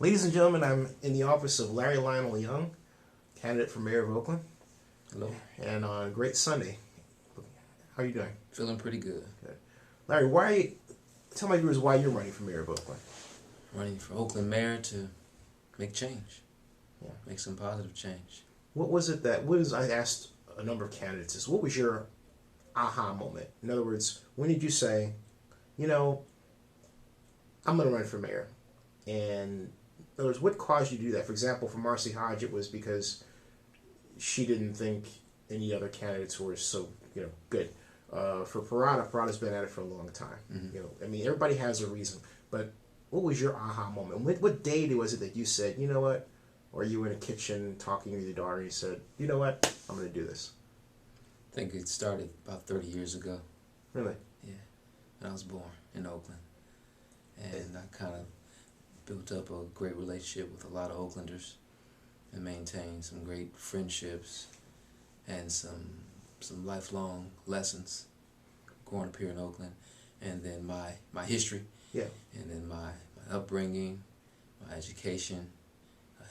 Ladies and gentlemen, I'm in the office of Larry Lionel Young, candidate for mayor of Oakland, Hello. and on a great Sunday. How are you doing? Feeling pretty good. Good. Larry, tell my viewers why you're running for mayor of Oakland. Running for Oakland mayor to make change. Yeah. Make some positive change. I asked a number of candidates this, what was your aha moment? In other words, when did you say, I'm going to run for mayor? And in other words, what caused you to do that? For example, for Marcy Hodge, it was because she didn't think any other candidates were so good. For Parada's been at it for a long time. Mm-hmm. Everybody has a reason. But what was your aha moment? What day was it that you said, you know what? Or you were in a kitchen talking with your daughter and you said, you know what? I'm going to do this. I think it started about 30 years ago. Really? Yeah. When I was born in Oakland. And I kind of built up a great relationship with a lot of Oaklanders and maintained some great friendships and some lifelong lessons growing up here in Oakland. And then my history. Yeah. And then my upbringing, my education,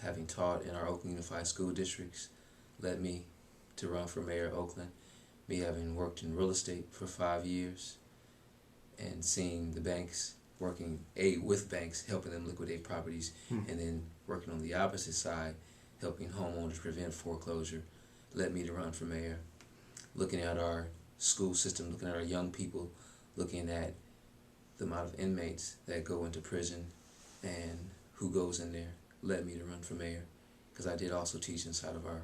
having taught in our Oakland Unified School Districts led me to run for mayor of Oakland. Me having worked in real estate for 5 years and seeing the banks working with banks, helping them liquidate properties, and then working on the opposite side, helping homeowners prevent foreclosure, led me to run for mayor. Looking at our school system, looking at our young people, looking at the amount of inmates that go into prison and who goes in there, led me to run for mayor. Because I did also teach inside of our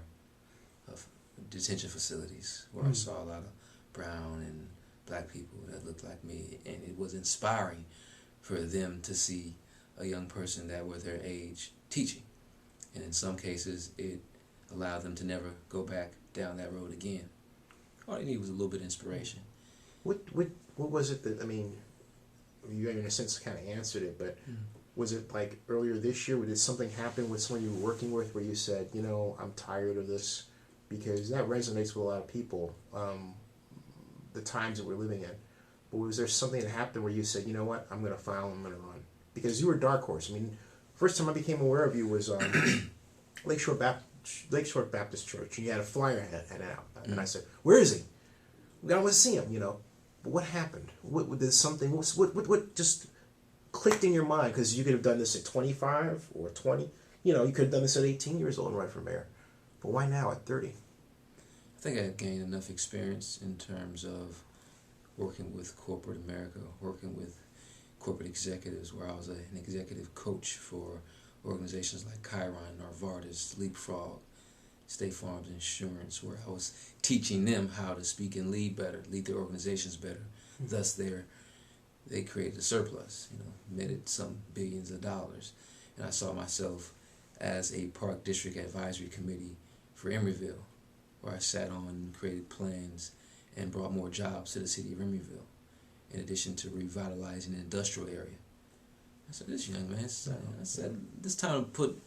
detention facilities where I saw a lot of brown and black people that looked like me, and it was inspiring for them to see a young person that were their age teaching. And in some cases, it allowed them to never go back down that road again. All they needed was a little bit of inspiration. What was it that, you in a sense kind of answered it, but was it like earlier this year, did something happen with someone you were working with where you said, I'm tired of this? Because that resonates with a lot of people, the times that we're living in. But was there something that happened where you said, you know what, I'm going to file, I'm going to run? Because you were a dark horse. First time I became aware of you was Lakeshore Baptist Church, and you had a flyer headed out. And I said, where is he? We got to see him, But what happened? What just clicked in your mind? Because you could have done this at 25 or 20. You could have done this at 18 years old and run for mayor. But why now at 30? I think I gained enough experience in terms of working with corporate America, working with corporate executives, where I was an executive coach for organizations like Chiron, Novartis, Leapfrog, State Farm's Insurance, where I was teaching them how to speak and lead better, lead their organizations better. Thus, they created a surplus, netted some billions of dollars. And I saw myself as a Park District Advisory Committee for Emeryville, where I sat on and created plans and brought more jobs to the city of Emeryville, in addition to revitalizing the industrial area. I said, this young man, I said, this time to put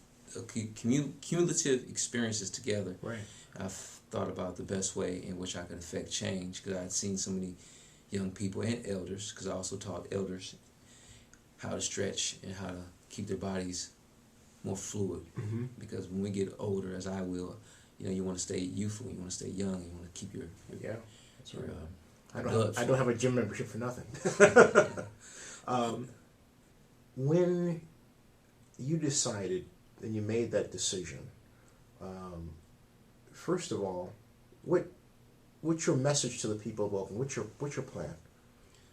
cumulative experiences together. Right. I've thought about the best way in which I could affect change, because I had seen so many young people and elders, because I also taught elders how to stretch and how to keep their bodies more fluid. Because when we get older, as I will, you want to stay youthful, you want to stay young, you want to keep your that's right. blood I don't have a gym membership for nothing. When you decided and you made that decision, first of all, what's your message to the people of Oakland? What's your plan?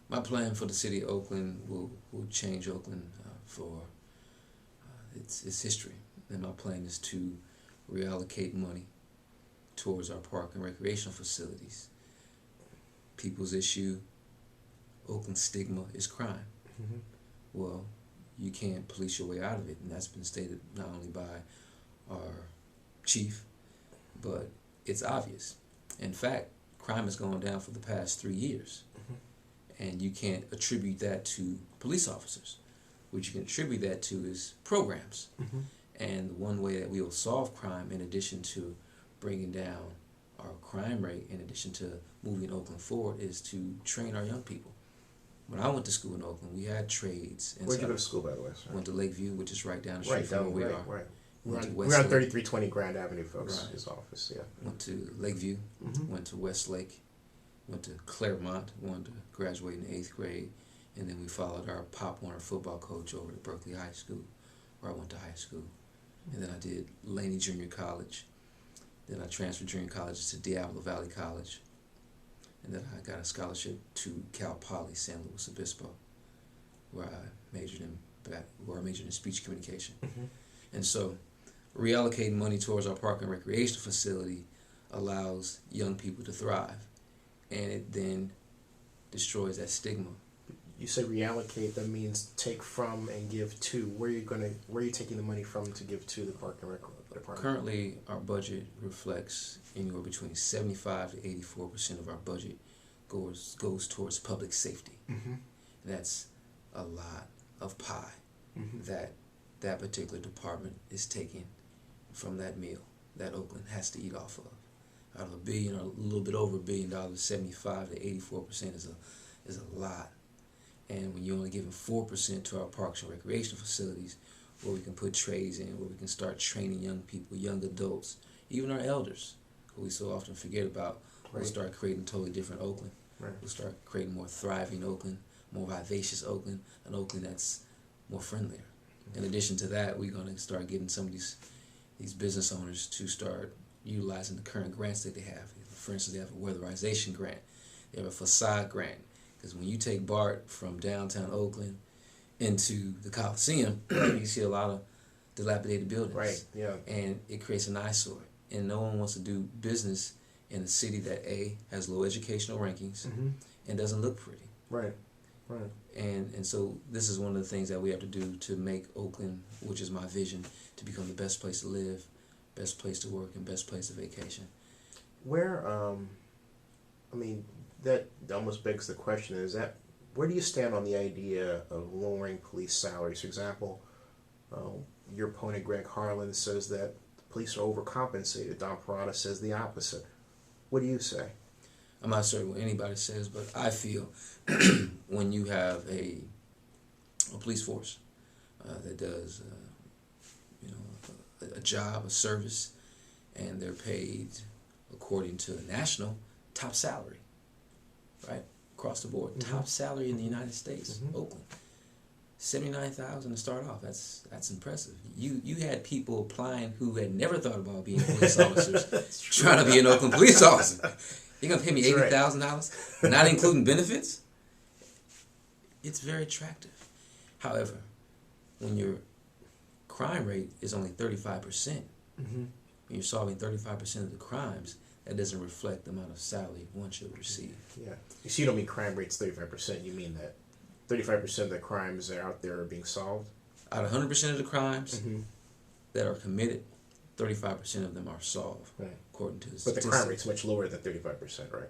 My plan for the city of Oakland will change Oakland for its history. And my plan is to reallocate money towards our park and recreational facilities. People's issue, Oakland's stigma, is crime. Well, you can't police your way out of it, and that's been stated not only by our chief, but it's obvious. In fact, crime has gone down for the past 3 years, and you can't attribute that to police officers. What you can attribute that to is programs. And one way that we will solve crime, in addition to bringing down our crime rate, in addition to moving Oakland forward, is to train our young people. when I went to school in Oakland, we had trades. Where'd you go to school, by the way? Sorry. Went to Lakeview, which is right down the street from where we are. Right. We're We're on 3320 Grand Avenue, folks. Right. His office, yeah. Went to Lakeview, went to Westlake, went to Claremont, wanted to graduate in the 8th grade, and then we followed our Pop Warner football coach over to Berkeley High School, where I went to high school. And then I did Laney Junior College. Then I transferred junior colleges to Diablo Valley College. And then I got a scholarship to Cal Poly San Luis Obispo, where I majored in speech communication. And so reallocating money towards our park and recreation facility allows young people to thrive, and it then destroys that stigma. You said reallocate. That means take from and give to. Where are you taking the money from to give to the park and rec department? Currently, our budget reflects anywhere between 75 to 84% of our budget goes towards public safety. And that's a lot of pie that particular department is taking from that meal that Oakland has to eat off of. Out of $1 billion or a little bit over $1 billion, 75 to 84% is a lot. And when you're only giving 4% to our parks and recreation facilities, where we can put trades in, where we can start training young people, young adults, even our elders, who we so often forget about, we'll start creating a totally different Oakland. We'll start creating more thriving Oakland, more vivacious Oakland, an Oakland that's more friendlier. In addition to that, we're going to start getting some of these business owners to start utilizing the current grants that they have. For instance, they have a weatherization grant. They have a facade grant. Because when you take BART from downtown Oakland into the Coliseum, you see a lot of dilapidated buildings. Right, yeah. And it creates an eyesore. And no one wants to do business in a city that, A, has low educational rankings and doesn't look pretty. Right. And so this is one of the things that we have to do to make Oakland, which is my vision, to become the best place to live, best place to work, and best place to vacation. Where, that almost begs the question, where do you stand on the idea of lowering police salaries? For example, your opponent, Greg Harlan, says that the police are overcompensated. Don Parada says the opposite. What do you say? I'm not certain what anybody says, but I feel when you have a police force that does a job, a service, and they're paid according to a national top salary, right? Across the board. Top salary in the United States, Oakland. $79,000 to start off. That's impressive. You had people applying who had never thought about being police officers trying to be an Oakland police officer. You're gonna pay me $80,000, not including benefits? It's very attractive. However, when your crime rate is only 35%, when you're solving 35% of the crimes, that doesn't reflect the amount of salary one should receive. Yeah. So you don't mean crime rate's 35%. You mean that 35% of the crimes that are out there are being solved? Out of 100% of the crimes that are committed, 35% of them are solved, according to the statistics. But the crime rate's much lower than 35%, right?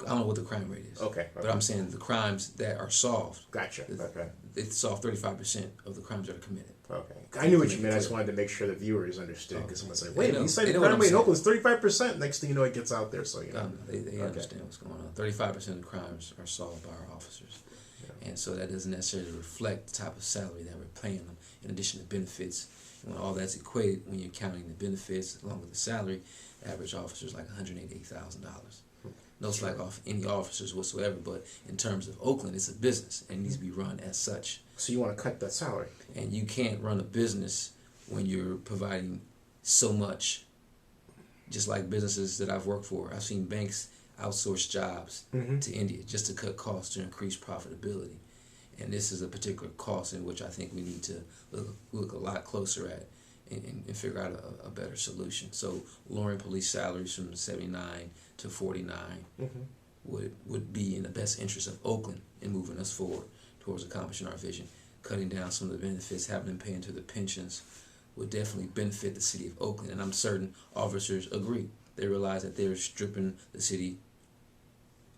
I don't know what the crime rate is. Okay. But I'm saying the crimes that are solved. Gotcha. Okay. They solve 35% of the crimes that are committed. Okay. I knew what you meant. I just wanted to make sure the viewers understood. Because someone's like, wait, you said the crime rate in Oakland is 35%. Next thing you know, it gets out there. So, you know. They understand what's going on. 35% of the crimes are solved by our officers. Yeah. And so that doesn't necessarily reflect the type of salary that we're paying them, in addition to benefits. And when all that's equated, when you're counting the benefits along with the salary, the average officer is like $188,000. No slack off any officers whatsoever, but in terms of Oakland, it's a business and it needs to be run as such. So you want to cut that salary? And you can't run a business when you're providing so much. Just like businesses that I've worked for, I've seen banks outsource jobs to India just to cut costs to increase profitability. And this is a particular cost in which I think we need to look a lot closer at and figure out a better solution. So lowering police salaries from 79 to 49 would be in the best interest of Oakland in moving us forward towards accomplishing our vision. Cutting down some of the benefits, having them pay into the pensions would definitely benefit the city of Oakland. And I'm certain officers agree. They realize that they're stripping the city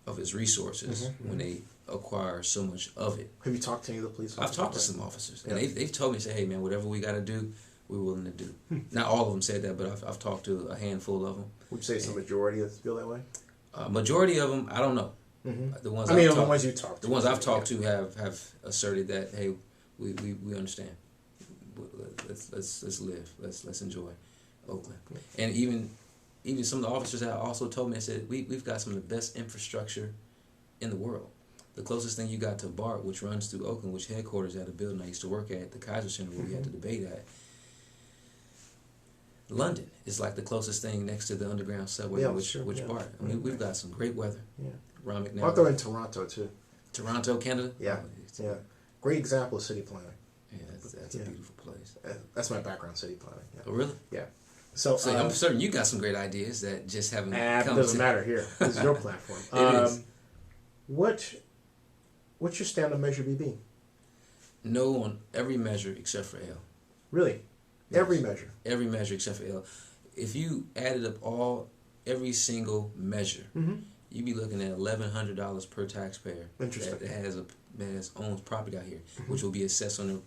of its resources when they acquire so much of it. Have you talked to any of the police officers? I've talked to some officers, and they've told me, say, hey man, whatever we got to do, we're willing to do. Not all of them said that, but I've talked to a handful of them. Would you say it's the majority that feel that way? Majority of them, I don't know. The ones the ones you talked to. The ones I've talked to have asserted that, hey, we understand. Let's live. Let's enjoy Oakland. And even some of the officers have also told me, I said, we've got some of the best infrastructure in the world. The closest thing you got to BART, which runs through Oakland, which headquarters at a building I used to work at, the Kaiser Center, where we had the debate at. London is like the closest thing next to the underground subway, which BART. I mean, we've got some great weather. Yeah. Ron McNally. I'll throw in Toronto too. Toronto, Canada. Yeah, great example of city planning. Yeah, that's a beautiful place. That's my background, city planning. Yeah. Oh, really? Yeah. So I'm certain you got some great ideas that just haven't come. It doesn't matter here. This is your platform. It is. What's your stand on Measure BB? No on every measure except for L. Really? Yes. Every measure? Every measure except for L. If you added up every single measure, you'd be looking at $1,100 per taxpayer. Interesting. That owns property out here, which will be assessed on the.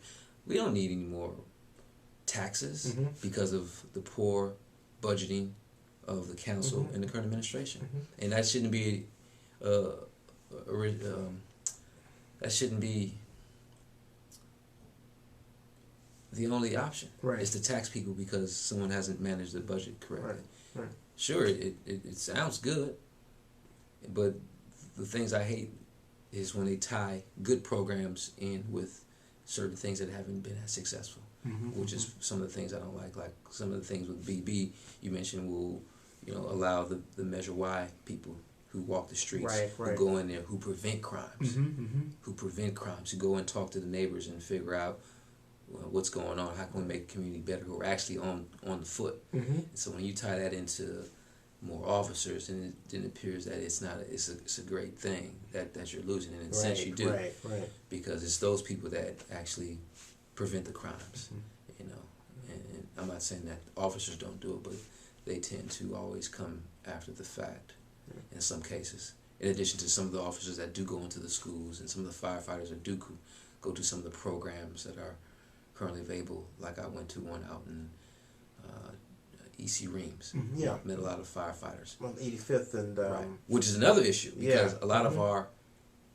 We don't need any more taxes because of the poor budgeting of the council and the current administration, and that shouldn't be. That shouldn't be the only option. Right. Is to tax people because someone hasn't managed the budget correctly. Right. Sure, it sounds good, but the things I hate is when they tie good programs in with certain things that haven't been as successful, which is some of the things I don't like. Like some of the things with BB you mentioned will, allow the Measure Y people who walk the streets, who go in there, who prevent crimes, who go and talk to the neighbors and figure out what's going on, how can we make the community better, who are actually on the foot. So when you tie that into more officers, and then it appears that it's a great thing that you're losing, and in a sense you do, because it's those people that actually prevent the crimes, and I'm not saying that officers don't do it, but they tend to always come after the fact in some cases, in addition to some of the officers that do go into the schools and some of the firefighters that do go to some of the programs that are currently available, like I went to one out in E.C. Reams. Met a lot of firefighters. On 85th and... Which is another issue, because a lot of our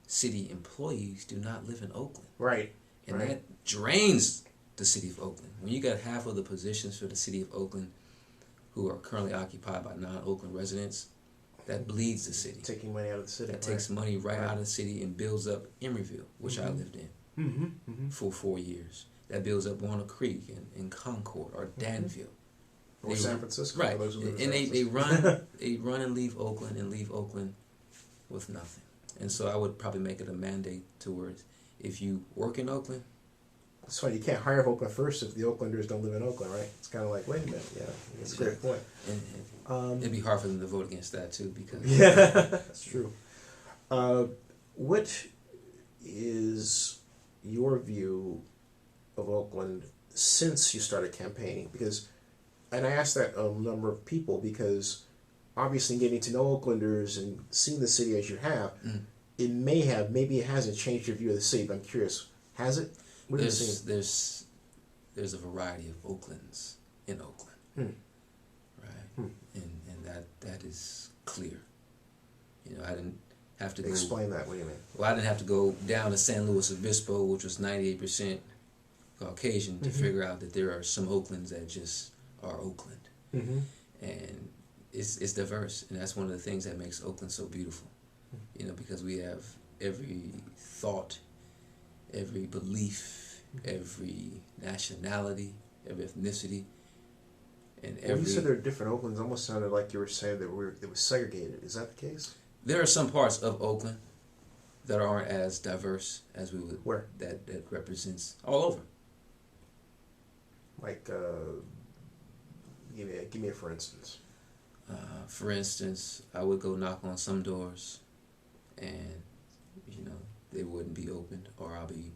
city employees do not live in Oakland. Right. And that drains the city of Oakland. When you got half of the positions for the city of Oakland who are currently occupied by non-Oakland residents, that bleeds the city. Taking money out of the city. That takes money out of the city and builds up Emeryville, which I lived in for 4 years. That builds up Walnut Creek in Concord or Danville. Or San Francisco. Right. And they run and leave Oakland with nothing. And so I would probably make it a mandate towards, if you work in Oakland. That's why you can't hire Oakland first if the Oaklanders don't live in Oakland, right? It's kind of like, wait a minute, that's a great point. And it'd be hard for them to vote against that too, because that's true. What is your view of Oakland since you started campaigning? And I asked that a number of people because obviously getting to know Oaklanders and seeing the city as you have, maybe it hasn't changed your view of the city, but I'm curious, has it? What have you seen? There's a variety of Oaklands in Oakland, right? And that is clear. I didn't have to go... Explain that, what do you mean? Well, I didn't have to go down to San Luis Obispo, which was 98% Caucasian, to figure out that there are some Oaklands that just are Oakland. And it's diverse, and that's one of the things that makes Oakland so beautiful. Because we have every thought, every belief, every nationality, every ethnicity, and every... When you said there are different Oaklands, it almost sounded like you were saying that it was segregated. Is that the case? There are some parts of Oakland that aren't as diverse as we would... Where? That represents all over. Like, give me a for instance. For instance, I would go knock on some doors, and they wouldn't be opened, or I'll be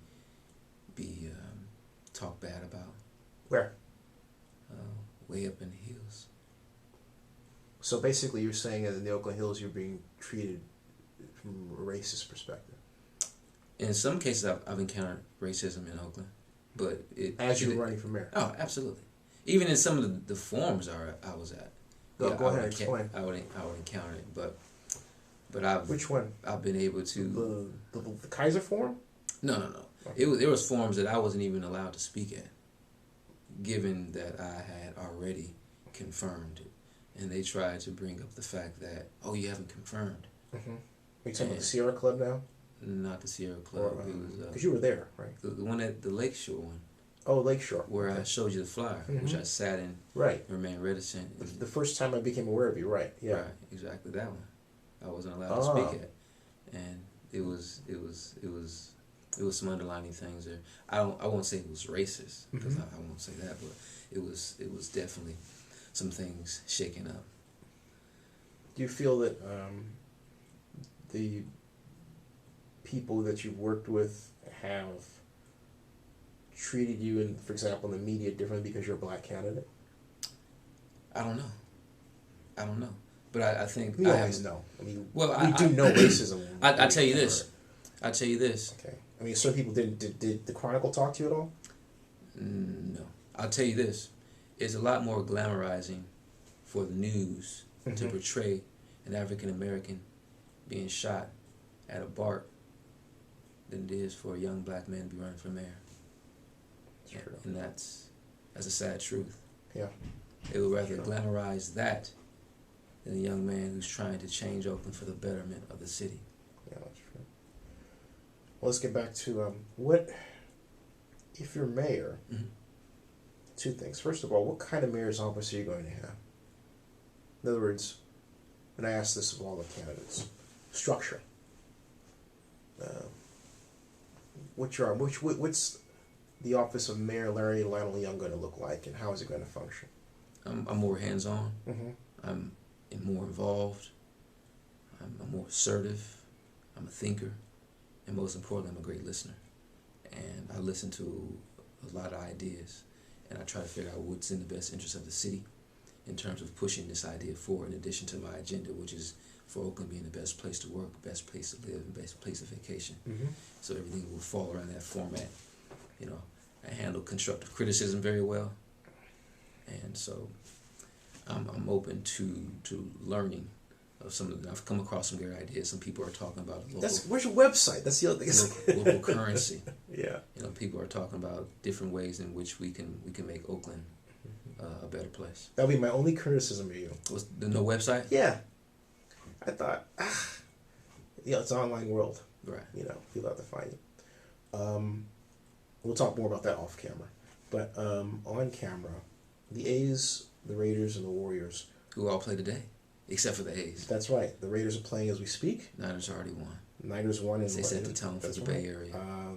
talked bad about. Where? Way up in the hills. So basically, you're saying that in the Oakland Hills, you're being treated from a racist perspective. In some cases, I've encountered racism in Oakland, but as you were running for mayor. Oh, absolutely. Even in some of the forums I was at. Go ahead, explain. I would encounter it, but But I've Which one? I've been able to The Kaiser Forum? no. Okay. There was forums that I wasn't even allowed to speak at, given that I had already confirmed it, and they tried to bring up the fact that you haven't confirmed. Mm-hmm. Are you talking about the Sierra Club now? Not the Sierra Club. Because you were there, right? The one at the Lakeshore one. Oh, Lakeshore. Where okay. I showed you the flyer, which I sat in, right, remained reticent. The first time I became aware of you, right? Yeah, right, exactly that one. I wasn't allowed to speak at, and it was some underlining things there. I won't say it was racist because I won't say that, but it was definitely some things shaking up. Do you feel that the people that you've worked with have treated you, for example, in the media differently because you're a black candidate? I don't know. But I think we always know. I mean, we do know racism. I tell you this. Okay. I mean, some people didn't. Did the Chronicle talk to you at all? No. I'll tell you this. It's a lot more glamorizing for the news to portray an African American being shot at a BART than it is for a young black man to be running for mayor. That's true. And that's a sad truth. Yeah. They would rather glamorize that than a young man who's trying to change Oakland for the betterment of the city. Yeah, that's true. Well, let's get back to what if you're mayor. Two things. First of all, what kind of mayor's office are you going to have? In other words, and I ask this of all the candidates, structure. What's the office of Mayor Lionel Young going to look like, and how is it going to function? I'm more hands-on. I'm more involved. I'm more assertive. I'm a thinker, and most importantly, I'm a great listener. And I listen to a lot of ideas, and I try to figure out what's in the best interest of the city in terms of pushing this idea forward, in addition to my agenda, which is for Oakland being the best place to work, best place to live, and best place of vacation. So everything will fall around that format. You know, I handle constructive criticism very well, and so I'm open to learning of some of them. I've come across some great ideas. Some people are talking about local. Where's your website? That's the other thing. Local currency. Yeah. You know, people are talking about different ways in which we can make Oakland a better place. That'll be my only criticism of you. Was there no website? Yeah. I thought, it's an online world. Right. You know, people have to find you. We'll talk more about that off camera. But on camera, the A's, the Raiders, and the Warriors. Who all play today, except for the A's. That's right. The Raiders are playing as we speak. Niners already won. Niners won. They set the tone for the Bay Area.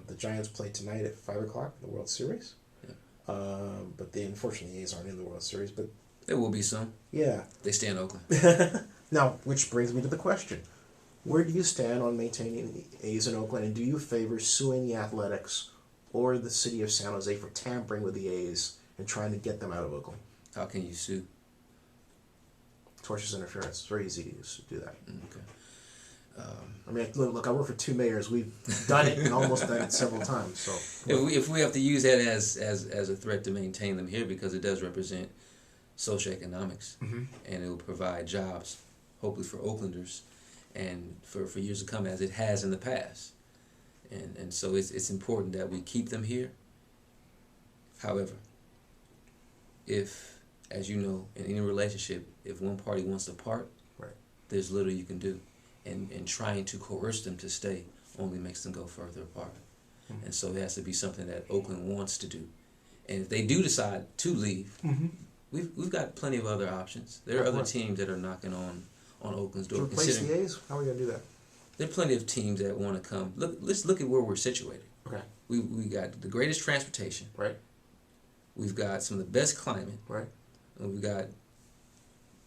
The Giants play tonight at 5 o'clock in the World Series. Yeah. But unfortunately, the A's aren't in the World Series. But there will be some. Yeah. They stay in Oakland. Now, which brings me to the question. Where do you stand on maintaining the A's in Oakland, and do you favor suing the Athletics or the city of San Jose for tampering with the A's and trying to get them out of Oakland? How can you sue? Tortious interference. It's very easy to do that. Okay. I mean, look, I work for two mayors. We've done it and almost done it several times. So if we have to use that as a threat to maintain them here, because it does represent socioeconomics, and it will provide jobs, hopefully for Oaklanders, and for years to come, as it has in the past. And so it's important that we keep them here. However, if, as you know, in any relationship, if one party wants to part, right, there's little you can do. And trying to coerce them to stay only makes them go further apart. And so it has to be something that Oakland wants to do. And if they do decide to leave, we've got plenty of other options. There are other teams that are knocking on Oakland's door. To replace the A's? How are we going to do that? There are plenty of teams that want to come. Let's look at where we're situated. Okay. We got the greatest transportation. Right. We've got some of the best climate. Right. And we've got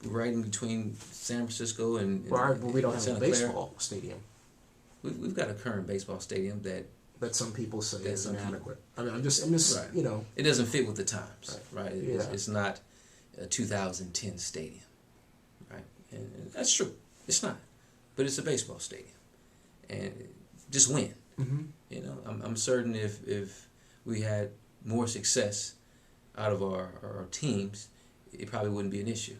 right in between San Francisco and but we don't have Santa a baseball stadium. We've got a current baseball stadium that some people say is inadequate. I mean, I'm just right. You know. It doesn't fit with the times, right? Yeah. It's not a 2010 stadium, right? And that's true. It's not, but it's a baseball stadium, and just win. You know, I'm certain if we had more success out of our teams, it probably wouldn't be an issue.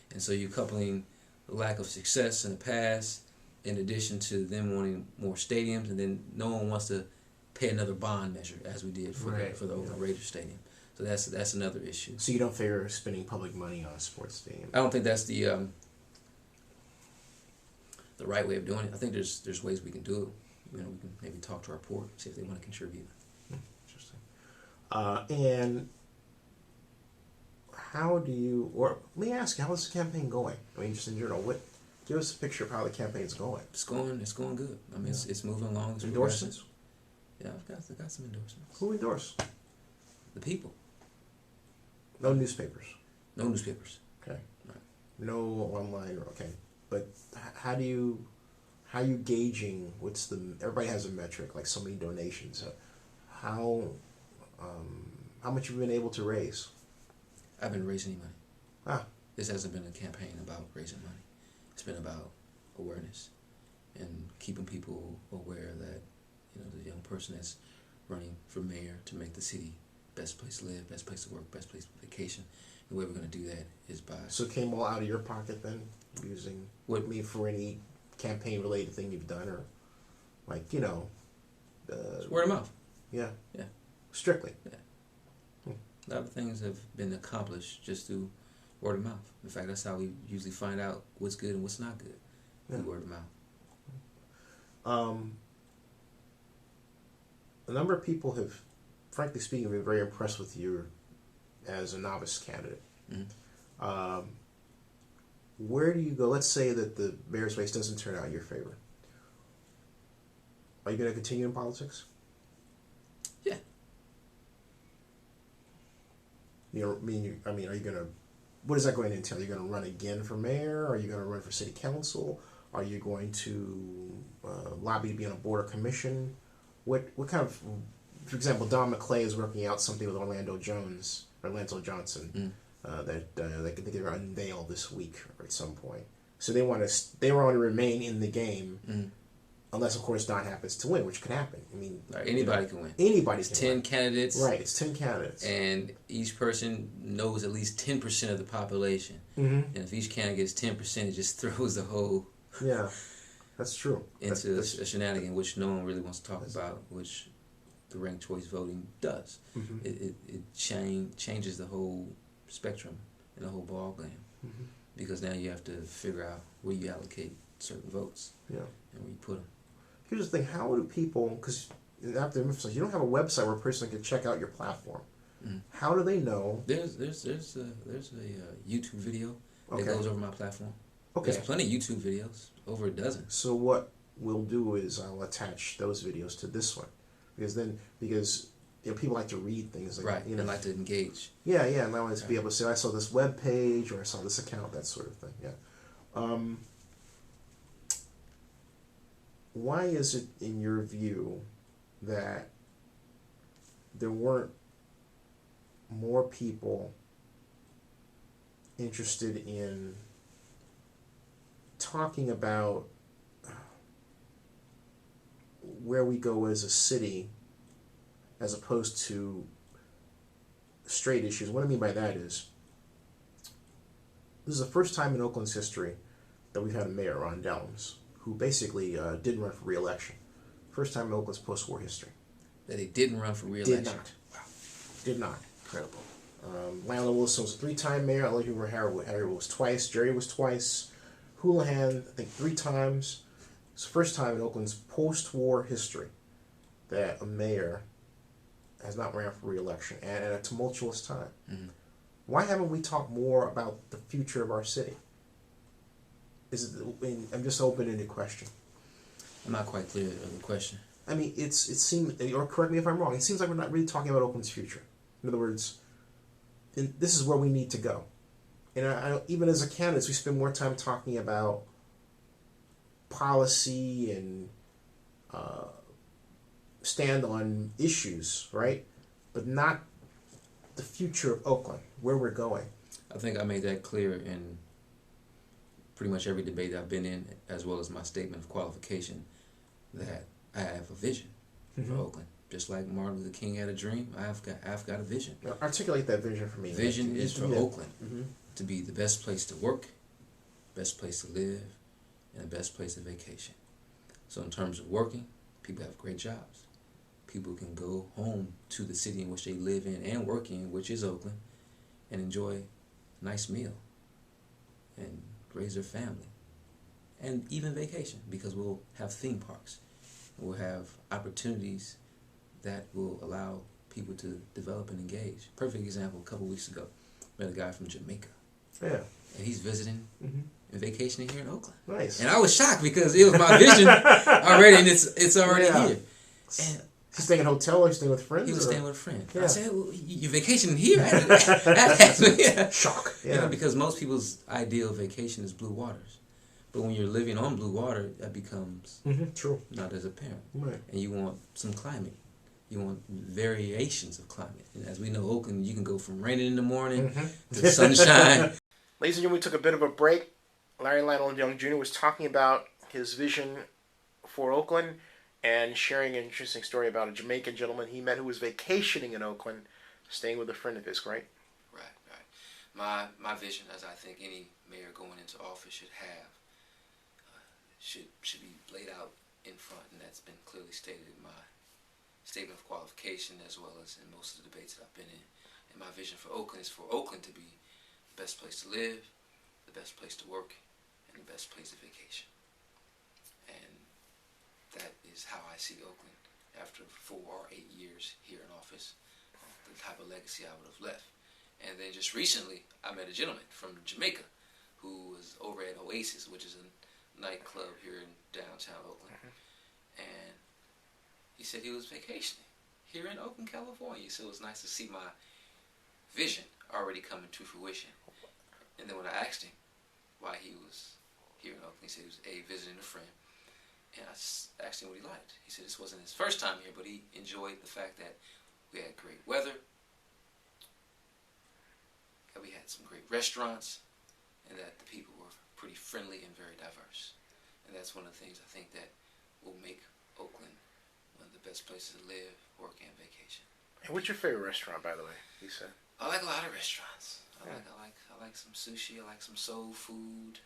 And so you're coupling the lack of success in the past in addition to them wanting more stadiums, and then no one wants to pay another bond measure as we did for the Oakland Raiders stadium. So that's another issue. So you don't favor spending public money on a sports stadium? I don't think that's the right way of doing it. I think there's ways we can do it. We can maybe talk to our port, see if they want to contribute. Interesting. And how do you, or let me ask you, how is the campaign going? I mean, just in general, give us a picture of how the campaign's going. It's going good. I mean, it's moving along. It's endorsements? Yeah, I've got some endorsements. Who endorsed? The people. No newspapers? No newspapers. Okay. Right. No online, okay. But how you gauging, everybody has a metric, like so many donations. How much have you been able to raise? I haven't raised any money. Ah. This hasn't been a campaign about raising money. It's been about awareness and keeping people aware that, the young person that's running for mayor to make the city best place to live, best place to work, best place for vacation. The way we're going to do that is by... So it came all out of your pocket then, using for any campaign related thing you've done, or it's word of mouth. Yeah. Yeah. Strictly. Yeah. A lot of things have been accomplished just through word of mouth. In fact, that's how we usually find out what's good and what's not good. Through word of mouth. A number of people have, frankly speaking, been very impressed with you as a novice candidate. Mm-hmm. Where do you go? Let's say that the mayor's race doesn't turn out in your favor. Are you going to continue in politics? Yeah. Are you going to? What is that going to entail? Are you going to run again for mayor? Are you going to run for city council? Are you going to lobby to be on a board or commission? What kind of, for example, Don McClay is working out something with Orlando Johnson that they think they're going to unveil this week or at some point. So they want to remain in the game, unless of course Don happens to win, which could happen. I mean, anybody can win. Anybody it's can 10 win. candidates. Right, it's 10 candidates, and each person knows at least 10% of the population. Mm-hmm. And if each candidate gets 10%, it just throws the whole. Yeah, that's true. Into a shenanigan, which no one really wants to talk about, which the ranked choice voting does. Mm-hmm. It changes the whole spectrum and the whole ball game, because now you have to figure out where you allocate certain votes, and where you put them. Here's the thing: how do people? Because after you don't have a website where a person can check out your platform. Mm-hmm. How do they know? There's a YouTube video that goes over my platform. Okay. There's plenty of YouTube videos, over a dozen. So what we'll do is I'll attach those videos to this one, because people like to read things, like, right? They like to engage. Yeah, and I want to be able to say I saw this web page or I saw this account, that sort of thing. Yeah. Why is it, in your view, that there weren't more people interested in talking about where we go as a city, as opposed to straight issues? What I mean by that is, this is the first time in Oakland's history that we've had a mayor, Ron Dellums, who basically didn't run for re-election. First time in Oakland's post-war history. That he didn't run for re-election? Did not. Wow. Did not. Incredible. Lionel Wilson was a 3-time mayor. I like Harry was twice. Jerry was twice. Houlihan, I think 3 times. It's the first time in Oakland's post-war history that a mayor has not ran for re-election, and at a tumultuous time. Mm-hmm. Why haven't we talked more about the future of our city? I'm just open-ended question. I'm not quite clear of the question. I mean, it seems, or correct me if I'm wrong, it seems like we're not really talking about Oakland's future. In other words, this is where we need to go. And even as a candidate, we spend more time talking about policy and stand on issues, right? But not the future of Oakland, where we're going. I think I made that clear in pretty much every debate I've been in, as well as my statement of qualification, that I have a vision for Oakland. Just like Martin Luther King had a dream, I've got a vision. Now, articulate that vision for me. Vision is for Oakland Mm-hmm. to be the best place to work, best place to live, and the best place to vacation. So in terms of working, people have great jobs. People can go home to the city in which they live in and work in, which is Oakland, and enjoy a nice meal and raise their family. And even vacation, because we'll have theme parks. We'll have opportunities that will allow people to develop and engage. Perfect example, a couple weeks ago, met a guy from Jamaica. Yeah. And he's visiting and vacationing here in Oakland. Nice. And I was shocked because it was my vision already, and it's already here. And he's staying in a hotel or he's staying with friends? he was or? staying with a friend. Yeah. I said, well, you're vacationing here? That has me. Shock. Yeah. You know, because most people's ideal vacation is blue waters. But when you're living on blue water, that becomes true. not as apparent. Right. And you want some climate. You want variations of climate. And as we know, Oakland, you can go from raining in the morning to sunshine. Ladies and gentlemen, we took a bit of a break. Larry Lionel Young Jr. was talking about his vision for Oakland and sharing an interesting story about a Jamaican gentleman he met who was vacationing in Oakland, staying with a friend of his, right? Right. My vision, as I think any mayor going into office should have, should be laid out in front, and that's been clearly stated in my statement of qualification as well as in most of the debates that I've been in. And my vision for Oakland is for Oakland to be the best place to live, the best place to work, and the best place to vacation. And that is how I see Oakland after 4 or 8 years here in office, the type of legacy I would have left. And then just recently, I met a gentleman from Jamaica who was over at Oasis, which is a nightclub here in downtown Oakland. And he said he was vacationing here in Oakland, California. So it was nice to see my vision already coming to fruition. And then when I asked him why he was here in Oakland, he said he was visiting a friend. And I asked him what he liked. He said this wasn't his first time here, but he enjoyed the fact that we had great weather, that we had some great restaurants, and that the people were pretty friendly and very diverse. And that's one of the things I think that will make Oakland one of the best places to live, work, and vacation. And what's your favorite restaurant, by the way? He said. I like a lot of restaurants. I like some sushi. I like some soul food.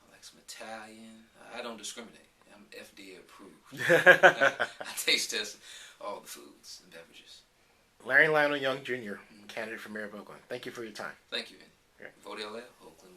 I like some Italian. I don't discriminate. I'm FDA approved. I taste test all the foods and beverages. Larry Lionel Young Jr., candidate for mayor of Oakland. Thank you for your time. Thank you, Vinny. Vote LL, Oakland.